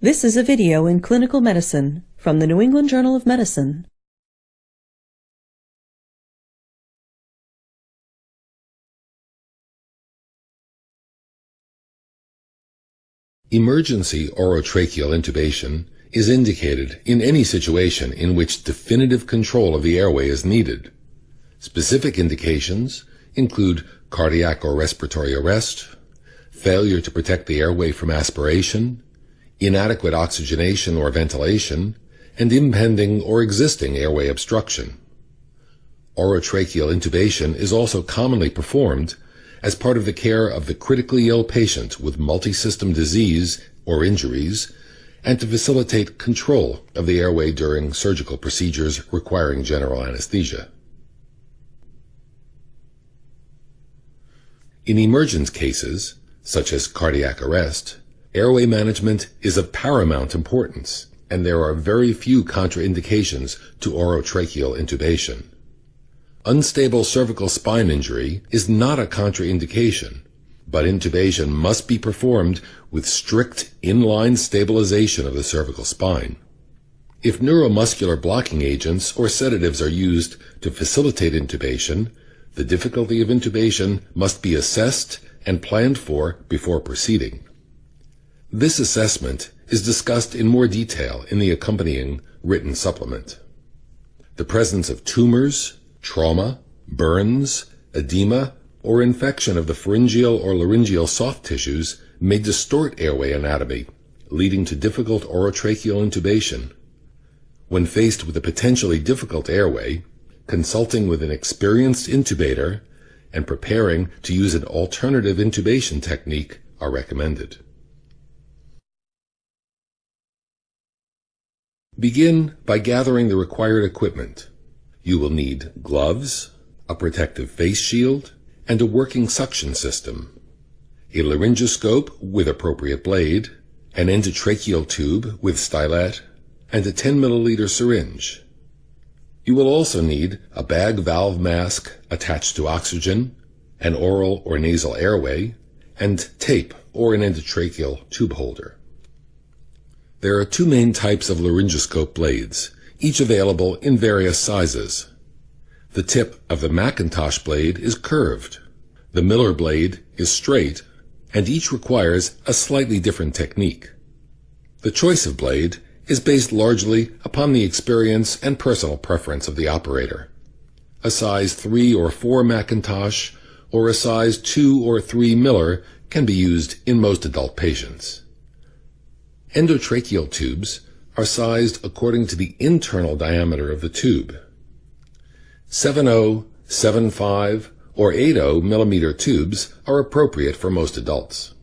This is a video in clinical medicine from the New England Journal of Medicine. Emergency orotracheal intubation is indicated in any situation in which definitive control of the airway is needed. Specific indications include cardiac or respiratory arrest, failure to protect the airway from aspiration, inadequate oxygenation or ventilation, and impending or existing airway obstruction. Orotracheal intubation is also commonly performed as part of the care of the critically ill patient with multisystem disease or injuries, and to facilitate control of the airway during surgical procedures requiring general anesthesia. In emergent cases, such as cardiac arrest, airway management is of paramount importance, and there are very few contraindications to orotracheal intubation. Unstable cervical spine injury is not a contraindication, but intubation must be performed with strict inline stabilization of the cervical spine. If neuromuscular blocking agents or sedatives are used to facilitate intubation, the difficulty of intubation must be assessed and planned for before proceeding. This assessment is discussed in more detail in the accompanying written supplement. The presence of tumors, trauma, burns, edema, or infection of the pharyngeal or laryngeal soft tissues may distort airway anatomy, leading to difficult orotracheal intubation. When faced with a potentially difficult airway, consulting with an experienced intubator and preparing to use an alternative intubation technique are recommended. Begin by gathering the required equipment. You will need gloves, a protective face shield, and a working suction system, a laryngoscope with appropriate blade, an endotracheal tube with stylet, and a 10 milliliter syringe. You will also need a bag valve mask attached to oxygen, an oral or nasal airway, and tape or an endotracheal tube holder. There are two main types of laryngoscope blades, each available in various sizes. The tip of the Macintosh blade is curved. The Miller blade is straight, and each requires a slightly different technique. The choice of blade is based largely upon the experience and personal preference of the operator. A size 3 or 4 Macintosh or a size 2 or 3 Miller can be used in most adult patients. Endotracheal tubes are sized according to the internal diameter of the tube. 7.0, 7.5, or 8.0 millimeter tubes are appropriate for most adults.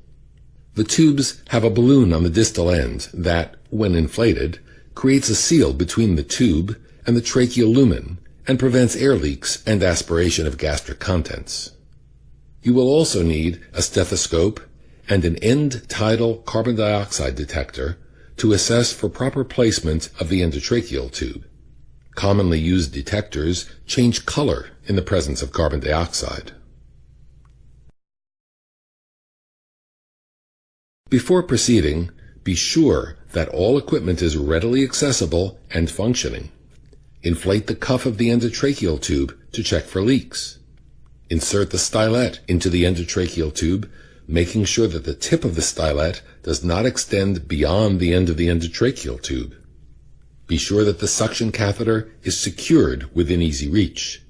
The tubes have a balloon on the distal end that, when inflated, creates a seal between the tube and the tracheal lumen and prevents air leaks and aspiration of gastric contents. You will also need a stethoscope and an end-tidal carbon dioxide detector to assess for proper placement of the endotracheal tube. Commonly used detectors change color in the presence of carbon dioxide. Before proceeding, be sure that all equipment is readily accessible and functioning. Inflate the cuff of the endotracheal tube to check for leaks. Insert the stylet into the endotracheal tube, making sure that the tip of the stylet does not extend beyond the end of the endotracheal tube. Be sure that the suction catheter is secured within easy reach.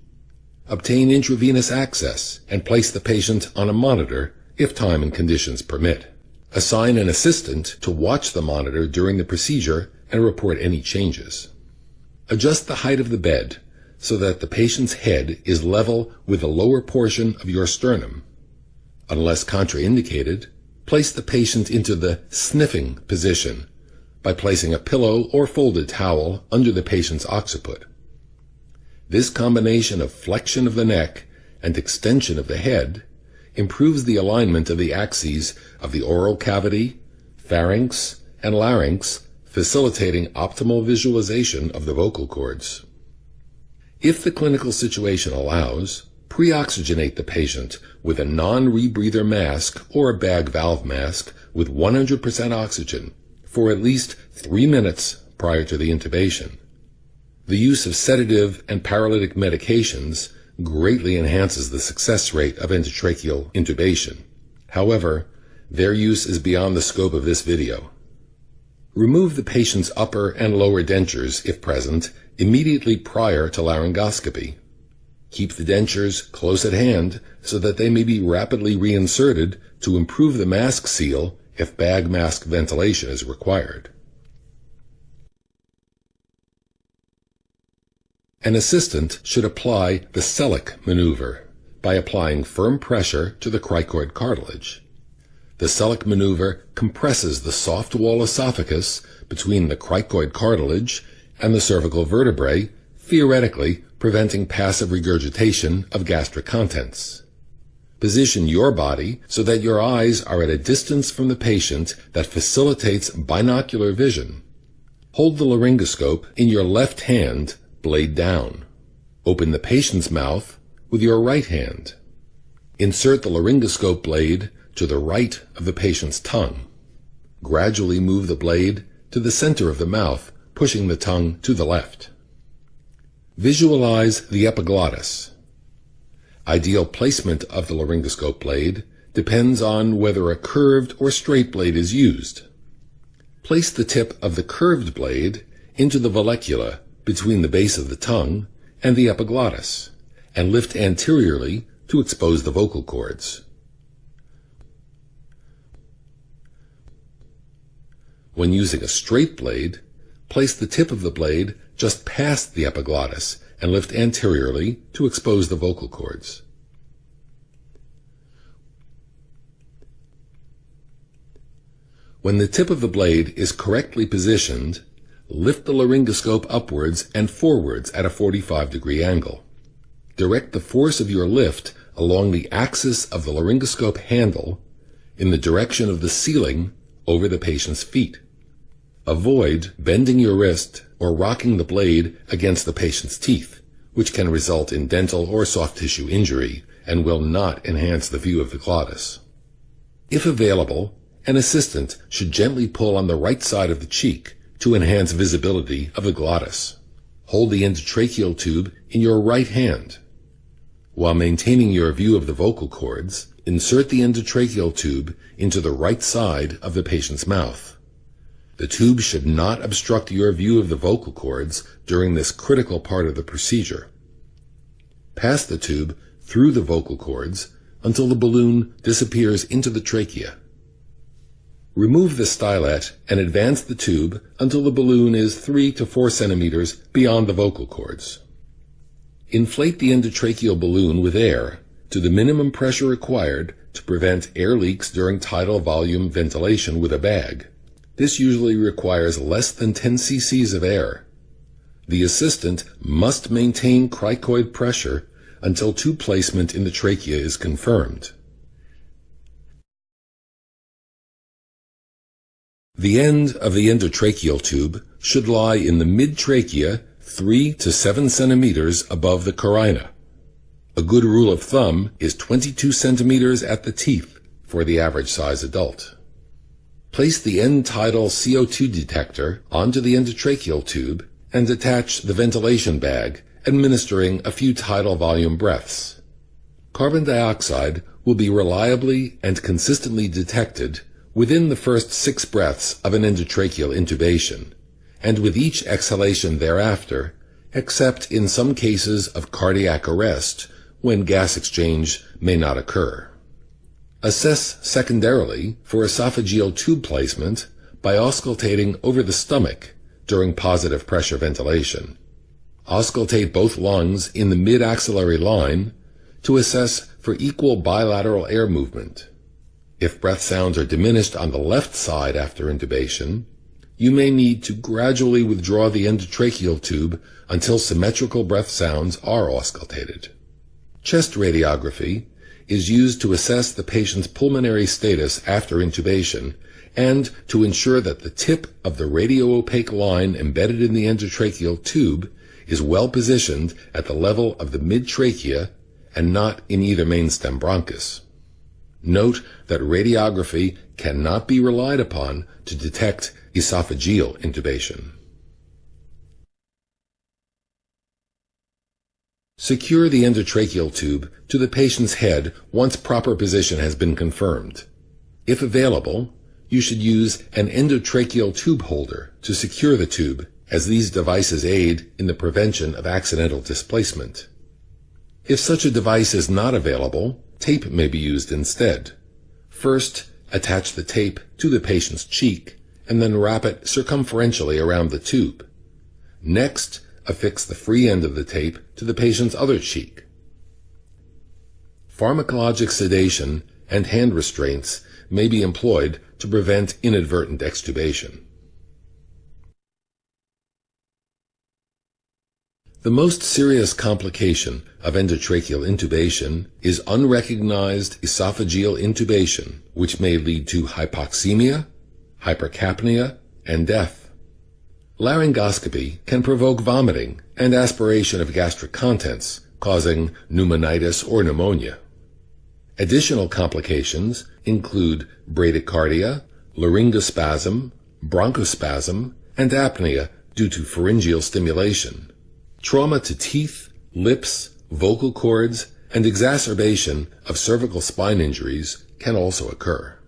Obtain intravenous access and place the patient on a monitor if time and conditions permit. Assign an assistant to watch the monitor during the procedure and report any changes. Adjust the height of the bed so that the patient's head is level with the lower portion of your sternum. Unless contraindicated, place the patient into the sniffing position by placing a pillow or folded towel under the patient's occiput. This combination of flexion of the neck and extension of the head improves the alignment of the axes of the oral cavity, pharynx, and larynx, facilitating optimal visualization of the vocal cords. If the clinical situation allows, pre-oxygenate the patient with a non-rebreather mask or a bag valve mask with 100% oxygen for at least 3 minutes prior to the intubation. The use of sedative and paralytic medications greatly enhances the success rate of endotracheal intubation. However, their use is beyond the scope of this video. Remove the patient's upper and lower dentures, if present, immediately prior to laryngoscopy. Keep the dentures close at hand so that they may be rapidly reinserted to improve the mask seal if bag mask ventilation is required. An assistant should apply the Selleck maneuver by applying firm pressure to the cricoid cartilage. The Selleck maneuver compresses the soft wall esophagus between the cricoid cartilage and the cervical vertebrae, theoretically preventing passive regurgitation of gastric contents. Position your body so that your eyes are at a distance from the patient that facilitates binocular vision. Hold the laryngoscope in your left hand, blade down. Open the patient's mouth with your right hand. Insert the laryngoscope blade to the right of the patient's tongue. Gradually move the blade to the center of the mouth, pushing the tongue to the left. Visualize the epiglottis. Ideal placement of the laryngoscope blade depends on whether a curved or straight blade is used. Place the tip of the curved blade into the vallecula between the base of the tongue and the epiglottis, and lift anteriorly to expose the vocal cords. When using a straight blade, place the tip of the blade just past the epiglottis and lift anteriorly to expose the vocal cords. When the tip of the blade is correctly positioned, lift the laryngoscope upwards and forwards at a 45-degree angle. Direct the force of your lift along the axis of the laryngoscope handle in the direction of the ceiling over the patient's feet. Avoid bending your wrist or rocking the blade against the patient's teeth, which can result in dental or soft tissue injury and will not enhance the view of the glottis. If available, an assistant should gently pull on the right side of the cheek to enhance visibility of the glottis. Hold the endotracheal tube in your right hand. While maintaining your view of the vocal cords, insert the endotracheal tube into the right side of the patient's mouth. The tube should not obstruct your view of the vocal cords during this critical part of the procedure. Pass the tube through the vocal cords until the balloon disappears into the trachea. Remove the stylet and advance the tube until the balloon is 3 to 4 centimeters beyond the vocal cords. Inflate the endotracheal balloon with air to the minimum pressure required to prevent air leaks during tidal volume ventilation with a bag. This usually requires less than 10 cc's of air. The assistant must maintain cricoid pressure until tube placement in the trachea is confirmed. The end of the endotracheal tube should lie in the mid-trachea 3 to 7 centimeters above the carina. A good rule of thumb is 22 centimeters at the teeth for the average size adult. Place the end-tidal CO2 detector onto the endotracheal tube and attach the ventilation bag, administering a few tidal volume breaths. Carbon dioxide will be reliably and consistently detected within the first 6 breaths of an endotracheal intubation, and with each exhalation thereafter, except in some cases of cardiac arrest when gas exchange may not occur. Assess secondarily for esophageal tube placement by auscultating over the stomach during positive pressure ventilation. Auscultate both lungs in the mid-axillary line to assess for equal bilateral air movement. If breath sounds are diminished on the left side after intubation, you may need to gradually withdraw the endotracheal tube until symmetrical breath sounds are auscultated. Chest radiography is used to assess the patient's pulmonary status after intubation and to ensure that the tip of the radio-opaque line embedded in the endotracheal tube is well positioned at the level of the mid-trachea and not in either mainstem bronchus. Note that radiography cannot be relied upon to detect esophageal intubation. Secure the endotracheal tube to the patient's head once proper position has been confirmed. If available, you should use an endotracheal tube holder to secure the tube, as these devices aid in the prevention of accidental displacement. If such a device is not available, tape may be used instead. First, attach the tape to the patient's cheek, and then wrap it circumferentially around the tube. Next, affix the free end of the tape to the patient's other cheek. Pharmacologic sedation and hand restraints may be employed to prevent inadvertent extubation. The most serious complication of endotracheal intubation is unrecognized esophageal intubation, which may lead to hypoxemia, hypercapnia, and death. Laryngoscopy can provoke vomiting and aspiration of gastric contents, causing pneumonitis or pneumonia. Additional complications include bradycardia, laryngospasm, bronchospasm, and apnea due to pharyngeal stimulation. Trauma to teeth, lips, vocal cords, and exacerbation of cervical spine injuries can also occur.